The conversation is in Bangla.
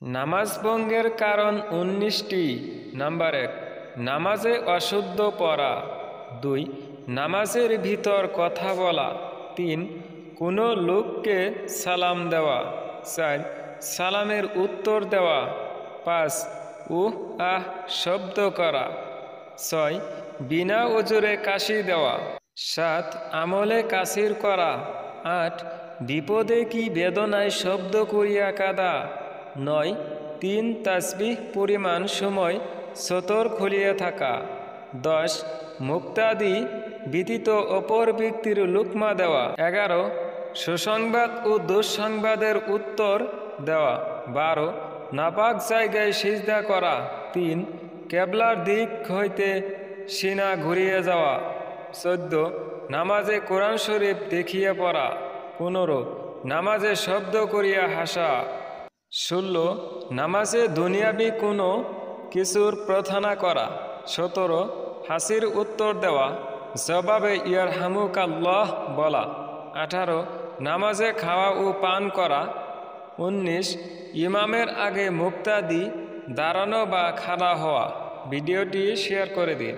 নামাজ ভঙ্গের কারণ ১৯টি। নাম্বার ১, নামাজে অশুদ্ধ পড়া। ২, নামাজের ভিতর কথা বলা। ৩, কোনো লোককে সালাম দেওয়া। ৪, সালামের উত্তর দেওয়া। ৫, উহ আহ শব্দ করা। ৬, বিনা ওজরে কাশি দেওয়া। ৭, আমলে কাসির করা। ৮, বিপদে কি বেদনায় শব্দ করিয়া কাঁদা। ৯, ৩ তাসবিহ পরিমাণ সময় সতর খুলিয়া থাকা। ১০, মুক্তাদি ব্যতীত অপর ব্যক্তির লুকমা দেওয়া। ১১, সুসংবাদ ও দুঃসংবাদের উত্তর দেওয়া। ১২, নাপাক জায়গায় সিজদা করা। ৩, কেবলার দিক হইতে সিনা ঘুরিয়ে যাওয়া। ১৪, নামাজে কোরআন শরীফ দেখিয়া পড়া। ১৫, নামাজে শব্দ করিয়া হাসা। ১৬, নামাজে দুনিয়াবি কোনো কিছুর প্রার্থনা করা। ১৭, হাসির উত্তর দেওয়া, জবাবে ইয়ারহামুকাল্লাহ বলা। ১৮, নামাজে খাওয়া ও পান করা। ১৯, ইমামের আগে মুক্তাদি দাঁড়ানো বা খাড়া হওয়া। ভিডিওটি শেয়ার করে দিন।